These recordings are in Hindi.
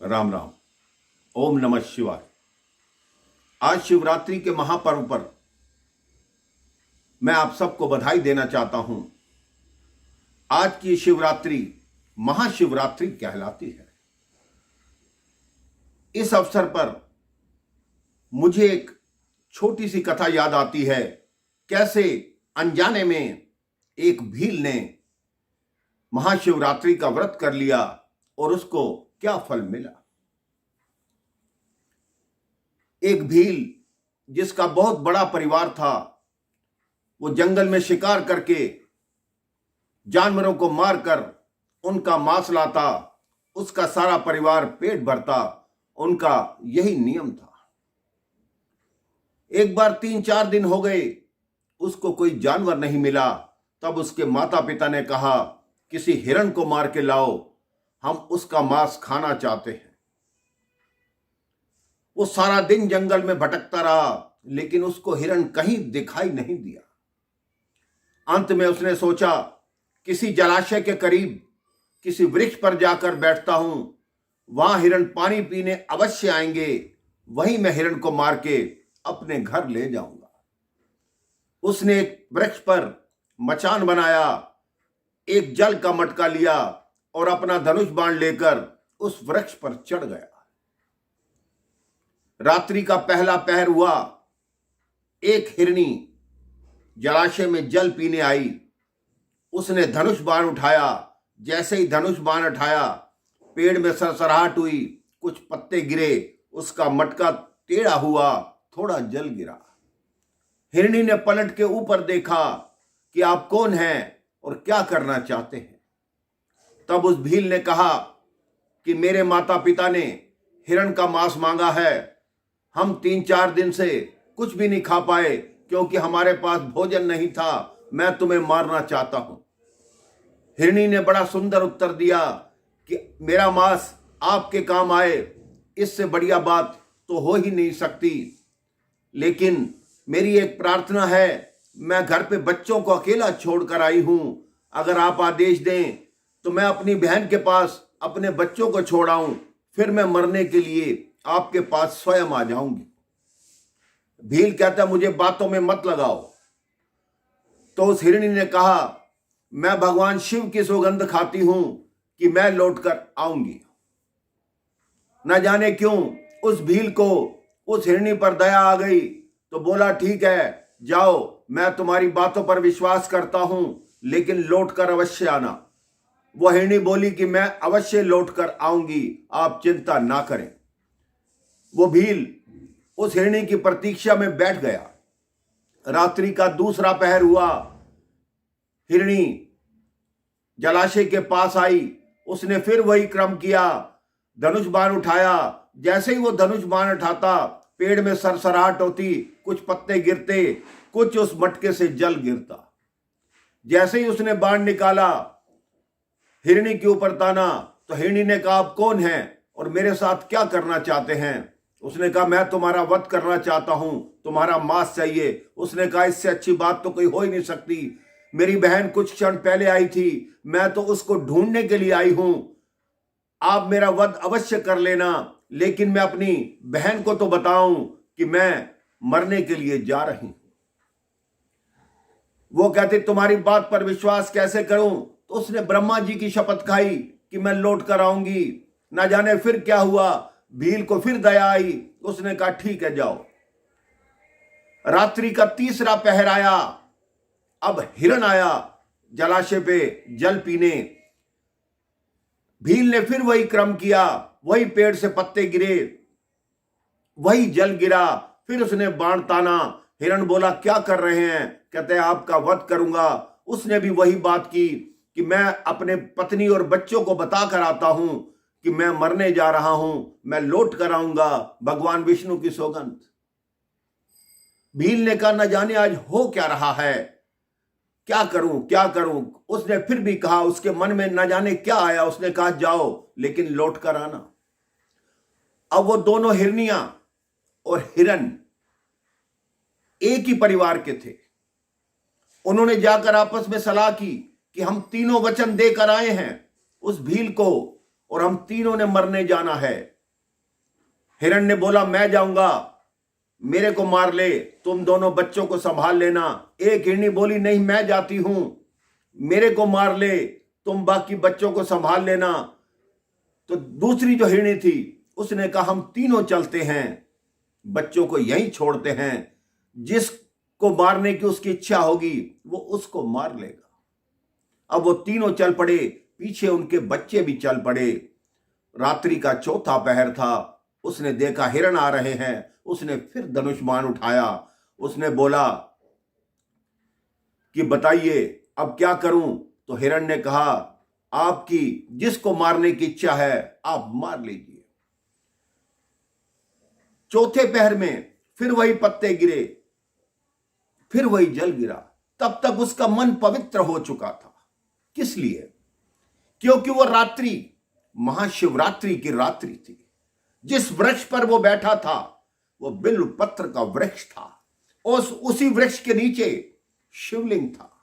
राम राम। ओम नमः शिवाय। आज शिवरात्रि के महापर्व पर मैं आप सबको बधाई देना चाहता हूं। आज की शिवरात्रि महाशिवरात्रि कहलाती है। इस अवसर पर मुझे एक छोटी सी कथा याद आती है, कैसे अनजाने में एक भील ने महाशिवरात्रि का व्रत कर लिया और उसको क्या फल मिला। एक भील जिसका बहुत बड़ा परिवार था, वो जंगल में शिकार करके जानवरों को मारकर उनका मांस लाता, उसका सारा परिवार पेट भरता, उनका यही नियम था। एक बार 3-4 दिन हो गए, उसको कोई जानवर नहीं मिला। तब उसके माता पिता ने कहा, किसी हिरण को मार के लाओ, हम उसका मांस खाना चाहते हैं। वो सारा दिन जंगल में भटकता रहा, लेकिन उसको हिरण कहीं दिखाई नहीं दिया। अंत में उसने सोचा, किसी जलाशय के करीब किसी वृक्ष पर जाकर बैठता हूं, वहां हिरण पानी पीने अवश्य आएंगे, वहीं मैं हिरण को मार के अपने घर ले जाऊंगा। उसने एक वृक्ष पर मचान बनाया, एक जल का मटका लिया और अपना धनुष बाण लेकर उस वृक्ष पर चढ़ गया। रात्रि का पहला पहर हुआ। एक हिरनी जलाशय में जल पीने आई। उसने धनुष बाण उठाया। जैसे ही धनुष बाण उठाया, पेड़ में सरसराहट हुई, कुछ पत्ते गिरे, उसका मटका टेढ़ा हुआ, थोड़ा जल गिरा। हिरनी ने पलट के ऊपर देखा कि आप कौन हैं और क्या करना चाहते हैं। तब उस भील ने कहा कि मेरे माता पिता ने हिरण का मांस मांगा है। हम 3-4 दिन से कुछ भी नहीं खा पाए क्योंकि हमारे पास भोजन नहीं था। मैं तुम्हें मारना चाहता हूं। हिरनी ने बड़ा सुंदर उत्तर दिया कि मेरा मांस आपके काम आए, इससे बढ़िया बात तो हो ही नहीं सकती। लेकिन मेरी एक प्रार्थना है, मैं घर पे बच्चों को अकेला छोड़कर आई हूं। अगर आप आदेश दें तो मैं अपनी बहन के पास अपने बच्चों को छोड़ आऊं, फिर मैं मरने के लिए आपके पास स्वयं आ जाऊंगी। भील कहता, मुझे बातों में मत लगाओ। तो उस हिरणी ने कहा, मैं भगवान शिव की सौगंध खाती हूं कि मैं लौटकर आऊंगी। न जाने क्यों उस भील को उस हिरणी पर दया आ गई, तो बोला, ठीक है, जाओ, मैं तुम्हारी बातों पर विश्वास करता हूं, लेकिन लौटकर अवश्य आना। वो हिरणी बोली कि मैं अवश्य लौटकर आऊंगी, आप चिंता ना करें। वो भील उस हिरणी की प्रतीक्षा में बैठ गया। रात्रि का दूसरा पहर हुआ। हिरणी जलाशय के पास आई। उसने फिर वही क्रम किया, धनुष बाण उठाया। जैसे ही वो धनुष बाण उठाता, पेड़ में सरसराहट होती, कुछ पत्ते गिरते, कुछ उस मटके से जल गिरता। जैसे ही उसने बाण निकाला, हिरणी के ऊपर ताना, तो हिरणी ने कहा, आप कौन हैं और मेरे साथ क्या करना चाहते हैं। उसने कहा, मैं तुम्हारा वध करना चाहता हूं, तुम्हारा मांस चाहिए। उसने कहा, इससे अच्छी बात तो कोई हो ही नहीं सकती। मेरी बहन कुछ क्षण पहले आई थी, मैं तो उसको ढूंढने के लिए आई हूं। आप मेरा वध अवश्य कर लेना, लेकिन मैं अपनी बहन को तो बताऊं कि मैं मरने के लिए जा रही हूं। वो कहते, तुम्हारी बात पर विश्वास कैसे करूं। तो उसने ब्रह्मा जी की शपथ खाई कि मैं लौट कर आऊंगी। ना जाने फिर क्या हुआ, भील को फिर दया आई। उसने कहा, ठीक है, जाओ। रात्रि का तीसरा पहर आया। अब हिरण आया जलाशय पे जल पीने। भील ने फिर वही क्रम किया, वही पेड़ से पत्ते गिरे, वही जल गिरा। फिर उसने बाण ताना। हिरण बोला, क्या कर रहे हैं। कहते हैं, आपका वध करूंगा। उसने भी वही बात की कि मैं अपने पत्नी और बच्चों को बताकर आता हूं कि मैं मरने जा रहा हूं, मैं लौट कर आऊंगा, भगवान विष्णु की सौगंध। भील ने कहा, न जाने आज हो क्या रहा है, क्या करूं क्या करूं। उसने फिर भी कहा, उसके मन में न जाने क्या आया। उसने कहा, जाओ, लेकिन लौट कर आना। अब वो दोनों हिरनियां और हिरण एक ही परिवार के थे। उन्होंने जाकर आपस में सलाह की कि हम तीनों वचन देकर आए हैं। उस भील को और हम तीनों ने मरने जाना है। हिरण ने बोला मैं जाऊंगा, मेरे को मार ले, तुम दोनों बच्चों को संभाल लेना। एक हिरनी बोली नहीं मैं जाती हूं, मेरे को मार ले, तुम बाकी बच्चों को संभाल लेना। तो दूसरी जो हिरनी थी उसने कहा हम तीनों चलते हैं, बच्चों को यहीं छोड़ते हैं, जिसको मारने की उसकी इच्छा होगी वो उसको मार लेगा। अब वो तीनों चल पड़े, पीछे उनके बच्चे भी चल पड़े। रात्रि का चौथा पहर था। उसने देखा हिरण आ रहे हैं, उसने फिर धनुष बाण उठाया। उसने बोला कि बताइए अब क्या करूं? तो हिरण ने कहा आपकी जिसको मारने की इच्छा है आप मार लीजिए। चौथे पहर में फिर वही पत्ते गिरे, फिर वही जल गिरा। तब तक उसका मन पवित्र हो चुका था। किस लिए? क्योंकि वो रात्रि महाशिवरात्रि की रात्रि थी। जिस वृक्ष पर वो बैठा था वो बिल्व पत्र का वृक्ष था। उसी वृक्ष के नीचे शिवलिंग था।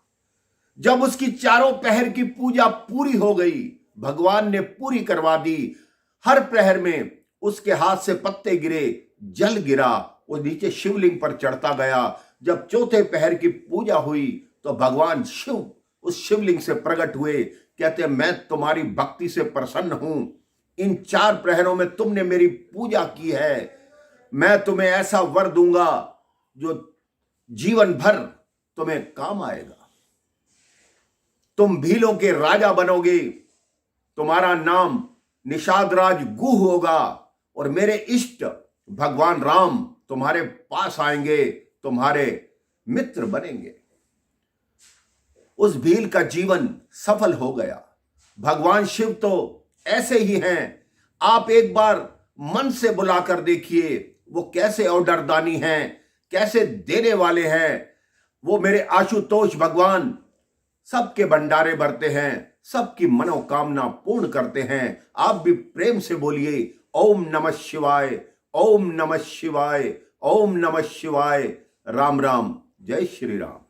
जब उसकी चारों पहर की पूजा पूरी हो गई, भगवान ने पूरी करवा दी। हर प्रहर में उसके हाथ से पत्ते गिरे, जल गिरा, वो नीचे शिवलिंग पर चढ़ता गया। जब चौथे पहर की पूजा हुई तो भगवान शिव उस शिवलिंग से प्रकट हुए। कहते मैं तुम्हारी भक्ति से प्रसन्न हूं, इन 4 प्रहरों में तुमने मेरी पूजा की है, मैं तुम्हें ऐसा वर दूंगा जो जीवन भर तुम्हें काम आएगा। तुम भीलों के राजा बनोगे, तुम्हारा नाम निषादराज गुह होगा और मेरे इष्ट भगवान राम तुम्हारे पास आएंगे, तुम्हारे मित्र बनेंगे। उस भील का जीवन सफल हो गया। भगवान शिव तो ऐसे ही हैं। आप एक बार मन से बुलाकर देखिए वो कैसे औडरदानी हैं, कैसे देने वाले हैं। वो मेरे आशुतोष भगवान सबके भंडारे भरते हैं, सबकी मनोकामना पूर्ण करते हैं। आप भी प्रेम से बोलिए ओम नमः शिवाय, ओम नमः शिवाय, ओम नमः शिवाय। राम राम, जय श्री राम।